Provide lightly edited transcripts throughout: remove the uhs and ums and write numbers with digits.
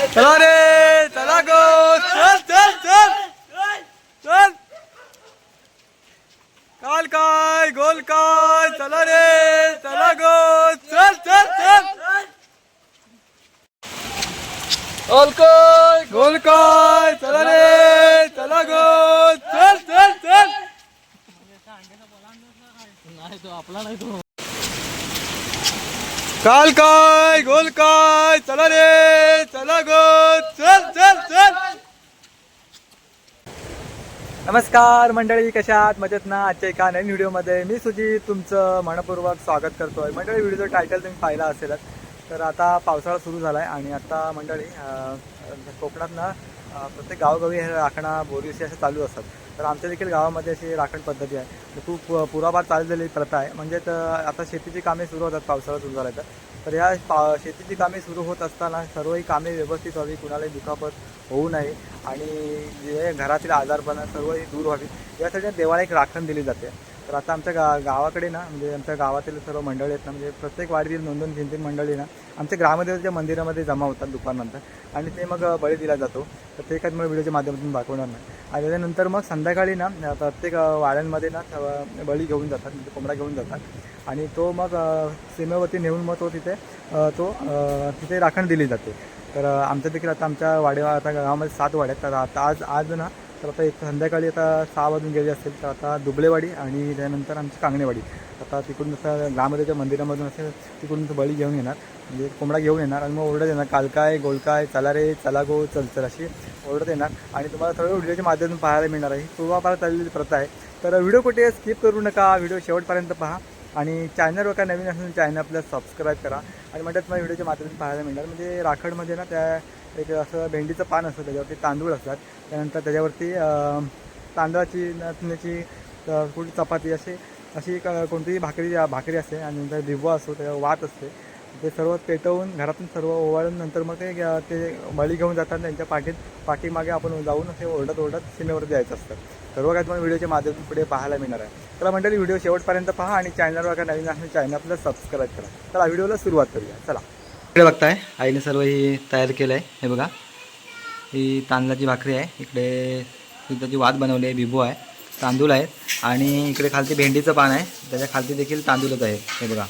चला रे चला गो चल चल चल चल काल काय गोल काय चला रे चला गो चल चल चल गोल काय चला रे चला गो चल चल चल काल काय गोल काय चला रे चला गो चल चल चल. नमस्कार मंडळी, कशा आहात? मजेत ना? आजच्या एका नवीन व्हिडिओमध्ये मी सुजित तुमचं मनपूर्वक स्वागत करतोय. मंडळी, व्हिडिओचं टायटल तुम्ही पाहिला असेलच. तर आता पावसाळा सुरू झाला आहे आणि आता मंडळी कोकणात ना प्रत्येक गावोगावी हे राखणा बोरीशी असे चालू असतात. तर आमच्या देखील गावामध्ये अशी राखण पद्धती आहे. खूप पुराभार चाललेली प्रथा आहे. म्हणजे आता शेतीची कामे सुरू होतात पावसाळा सुरू झाला तर या शेतीची कामे सुरू होत असताना सर्वही कामे व्यवस्थित व्हावी, कुणालाही दुखापत होऊ नये आणि जे घरातील आजारपणा सर्वही दूर व्हावी यासाठी देवाला एक राखण दिली जाते. तर आता आमच्या गावाकडे ना, म्हणजे आमच्या गावातील सर्व मंडळी आहेत ना, म्हणजे प्रत्येक वाडीतील 2-2-3-3 मंडळी ना आमच्या ग्रामदेवतेच्या मंदिरामध्ये जमा होतात दुपारनंतर आणि ते मग बळी दिला जातो. तर ते काय मला व्हिडिओच्या माध्यमातून दाखवणार नाही. आणि त्याच्यानंतर मग संध्याकाळी ना प्रत्येक वाड्यांमध्ये ना बळी घेऊन जातात, म्हणजे कोंबडा घेऊन जातात आणि तो मग सीमेवरती नेऊन मग तो तिथे राखण दिली जाते. तर आमच्या देखील आता आमच्या आता गावामध्ये 7 वाड्या आहेत. तर आता आज ना तर आता एक संध्याकाळी आता 6 वाजून गेले असतील. तर आता दुबळेवाडी आणि त्यानंतर आमची कांगणेवाडी आता तिकडून असं ग्रामदेवतेच्या मंदिरामधून असे तिकडून बळी घेऊन येणार, म्हणजे कोंबडा घेऊन येणार आणि मग ओरडत येणार काल काय गोल काय चला रे चला गो चल चल अशी ओरडत येणार आणि तुम्हाला सर्व व्हिडिओच्या माध्यमातून पाहायला मिळणार आहे. पूर्वापार चाललेली प्रथा आहे. तर व्हिडिओ कुठे स्किप करू नका, व्हिडिओ शेवटपर्यंत पहा आणि चॅनलवर काय नवीन असेल चॅनल आपल्याला सबस्क्राईब करा आणि म्हणतात तुम्हाला व्हिडिओच्या माध्यमातून पाहायला मिळणार. म्हणजे राखडमध्ये ना त्या एक असं भेंडीचं पान असतं, त्याच्यावरती तांदूळ असतात, त्यानंतर त्याच्यावरती तांदळाची नाचण्याची कुठली चपाती अशी कोणतीही भाकरी असते आणि नंतर दिवा असतो, त्याच्यावर वात असते. ते सर्व पेटवून घरातून सर्व ओवाळून नंतर मग ते बळी घेऊन जातात. त्यांच्या पाठीमागे आपण जाऊन असे ओरडत सीमेवरती जायचं असतं. सर्व काय तुम्हाला व्हिडिओच्या माध्यमातून पुढे पाहायला मिळणार आहे. तर मंडळी, व्हिडिओ शेवटपर्यंत पहा आणि चॅनलवर काय नवीन असेल चॅनल आपल्याला सबस्क्राईब करा. चला व्हिडिओला सुरुवात करूया. चला, इकडे बघताय आईने सर्व ही तयार केलं आहे. हे बघा, ही तांदळाची भाकरी आहे, इकडे दुधाची वात बनवली आहे, बिबू आहे, तांदूळ आहेत आणि इकडे खालती भेंडीचं पान आहे, त्याच्या खालती देखील तांदूळच आहे. हे बघा.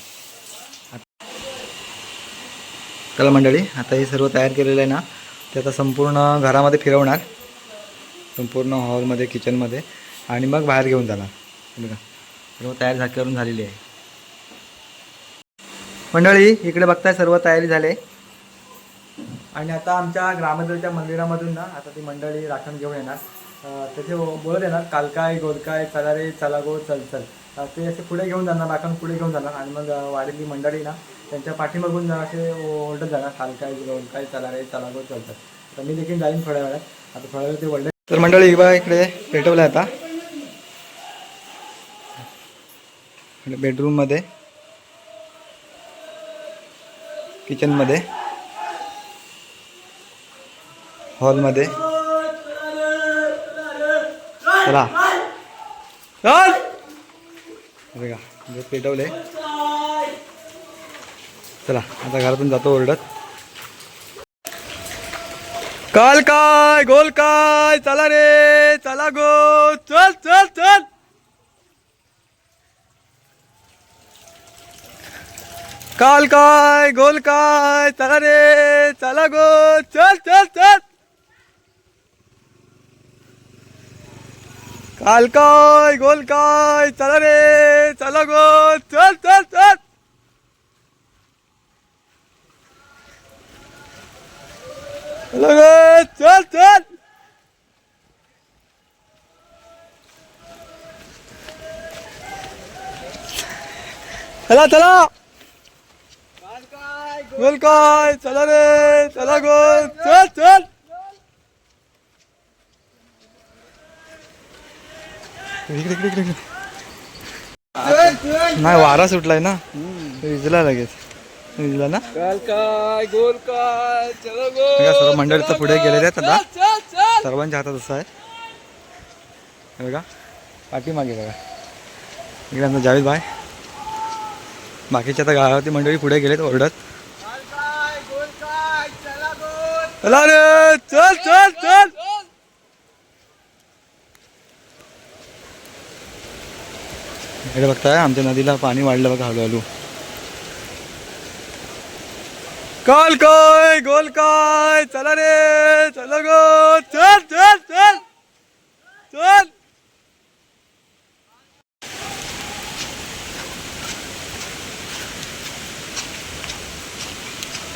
चला मंडळी, आता हे सर्व तयार केलेलं आहे ना, ते आता संपूर्ण घरामध्ये फिरवणार, संपूर्ण हॉलमध्ये किचनमध्ये आणि मग बाहेर घेऊन जाणार. हे बघा, सर्व तयार करून झालेली आहे. मंडळी, इकडे बघताय सर्व तयारी झाली आणि आता आमच्या ग्रामदेवच्या मंदिरामधून ना आता ती मंडळी राखण घेऊन येणार. त्याचे बोलत येणार काल काय गोल काय चला रे चला गो चल चल. ते असे पुढे घेऊन जाणार, राखण पुढे घेऊन जाणार आणि मग वाडीतली मंडळी ना त्यांच्या पाठीमागून असे ओरडत जाणार काल काय गोल काय चला रे चला गो चल चल. तर मी देखील जाईन थोड्या वेळात. आता थोड्या वेळ ते ओरडे. तर मंडळी बघा, इकडे पेटवलं आता बेडरूममध्ये, किचनमध्ये, हॉलमध्ये. चला बघा, पेटवले. चला आता घरातून जातो ओरडत. काल काय गोल काय चला रे चला गो चल चल चल. काल काय गोल काय चला रे चला गो चल चल चल. काल काय गोल काय चला रे चला गो चल चल चल. चला गो चल चल. चला चला. गोल काय चला रे चला गो चल चल. नाही, वारा सुटलाय ना, विजला लगेच विजला ना. काल काय गोल काय चला गो. सर्व मंडळीचं पुढे गेलेले आहेत आता, सर्वांच्या हातात असं आहे. बघा पाठीमागे बघा, इकडे आमचा जावेद भाई, बाकीच्या आता गावातील मंडळी पुढे गेलेत ओरडत. चला रे चल चल चल. इकडे बघताय आमच्या नदीला पाणी वाढलं बघा हळूहळू. काल काय गोल काय चला रे चला गो चल चल चल चल.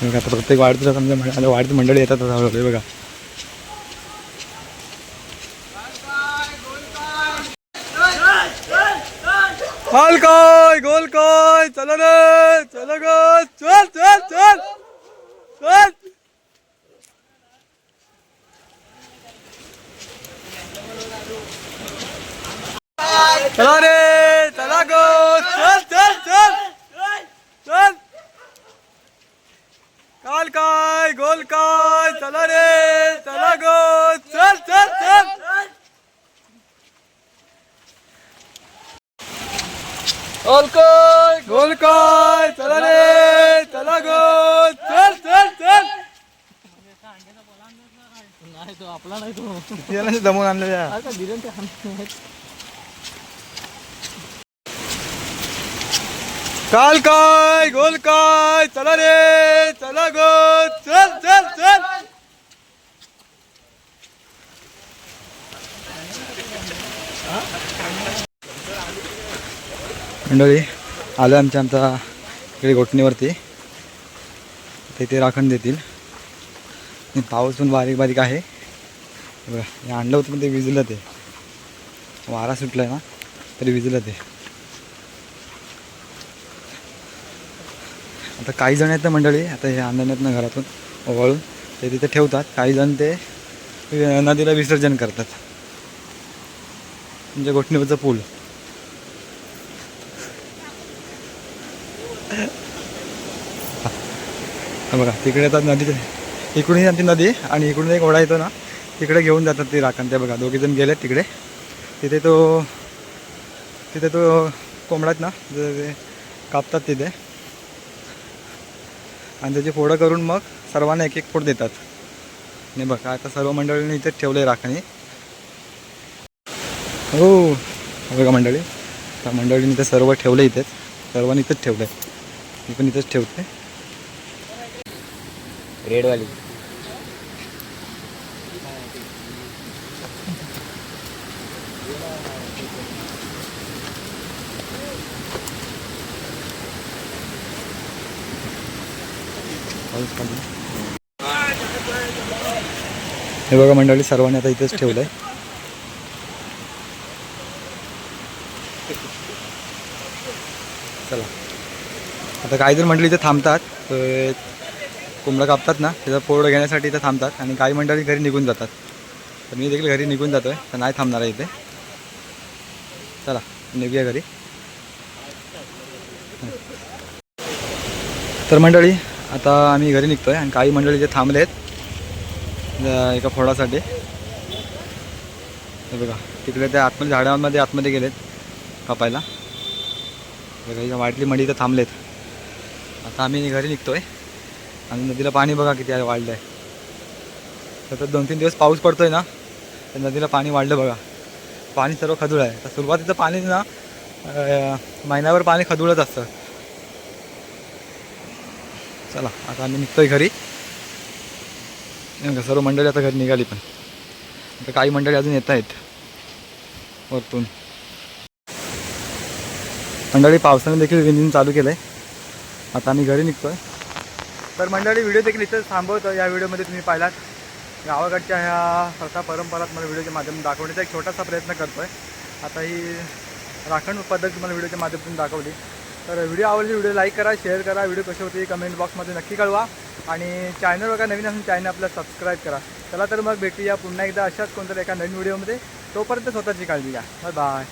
आता प्रत्येक वाढत समजा वाढत मंडळी येतात हळूहळू बघा. काल काय गोल काय चला रे चला गो चल चल चल चल. चला रे चला गो चल चल चल चल. काल काय गोल काय चला रे चला गो चल चल चल. गोल काय चला रे चला गो चल चल चल. नाही तो आपला नाही तो जमून आणलेला. काल काय गोल काय चला रे चला गो चल चल चल. मंडळी आलं आमच्या इकडे घोटणीवरती. तिथे राखण देतील. पाऊस पण बारीक बारीक आहे बघा. हे आणलं होतं पण ते विजलं. ते वारा सुटलाय ना तरी विजलं ते. आता काही जण आहेत ना मंडळी आता हे आणण्यात ना घरातून ओवाळून ते तिथे ठेवतात. काही जण ते नदीला विसर्जन करतात. म्हणजे घोटणीवरचं पूल. बघा तिकडे येतात नदीचे. इकडूनही आमची नदी आणि इकडून एक ओढा येतो ना तिकडे घेऊन जातात ती राखण. ते बघा दोघे जण गेलेत तिकडे. तिथे तो कोंबडात ना ते कापतात तिथे आणि त्याची फोडं करून मग सर्वांना एक एक फोड देतात. आणि बघा आता सर्व मंडळींनी इथेच ठेवलं आहे राखणी. हो बघा मंडळी त्या मंडळींनी ते सर्व ठेवलं इथेच. सर्वांनी इथंच ठेवलं आहे. मी पण इथंच ठेवते. रेडवाली हे बघा मंडळी सर्वांनी आता इथेच ठेवलं आहे. चला आता काही जर मंडळी इथे थांबतात. कोंबडा कापतात ना त्याचा फोड घेण्यासाठी इथं थांबतात आणि काही मंडळी घरी निघून जातात. तर मी देखील घरी निघून जातो आहे. तर नाही थांबणार आहे इथे. चला निघूया घरी. तर मंडळी आता आम्ही घरी निघतो आहे आणि काही मंडळी इथे थांबले आहेत एका फोडासाठी. हे बघा तिकडे त्या आतमध्ये झाडांमध्ये आतमध्ये गेलेत कापायला. बघा इथं वाटली मंडी इथं थांबलेत. आता आम्ही घरी निघतो आहे आणि नदीला पाणी बघा किती वाढलं आहे. सतत 2-3 दिवस पाऊस पडतो आहे ना तर नदीला पाणी वाढलं बघा. पाणी सर्व खदूळ आहे. तर सुरुवातीचं पाणी ना महिन्याभर पाणी खदूळच असतं. चला आता आम्ही निघतो आहे घरी. सर्व मंडळी आता घरी निघाली पण आता काही मंडळी अजून येत आहेत वरतून. मंडळी पावसाने देखील विंजिंग चालू केलं आहे. आता आम्ही घरी निघतो आहे. तर मंडळी व्हिडिओ देखील इथंच थांबवतो. या व्हिडिओमध्ये तुम्ही पाहिलात गावाकडच्या ह्या प्रथा परंपरा तुम्हाला व्हिडिओच्या माध्यमातून दाखवण्याचा एक छोटासा प्रयत्न करतो आहे. आता ही राखण पद्धत तुम्हाला व्हिडिओच्या माध्यमातून दाखवली. तर व्हिडिओ आवडली व्हिडिओ लाईक करा, शेअर करा. व्हिडिओ कसे होते कमेंट बॉक्समध्ये नक्की कळवा आणि चॅनल बघा नवीन असून चॅनल आपला सबस्क्राईब करा. चला तर मग भेटूया पुन्हा एकदा अशाच कोणत्या एका नवीन व्हिडिओमध्ये. तोपर्यंत स्वतःची काळजी घ्या. Bye bye.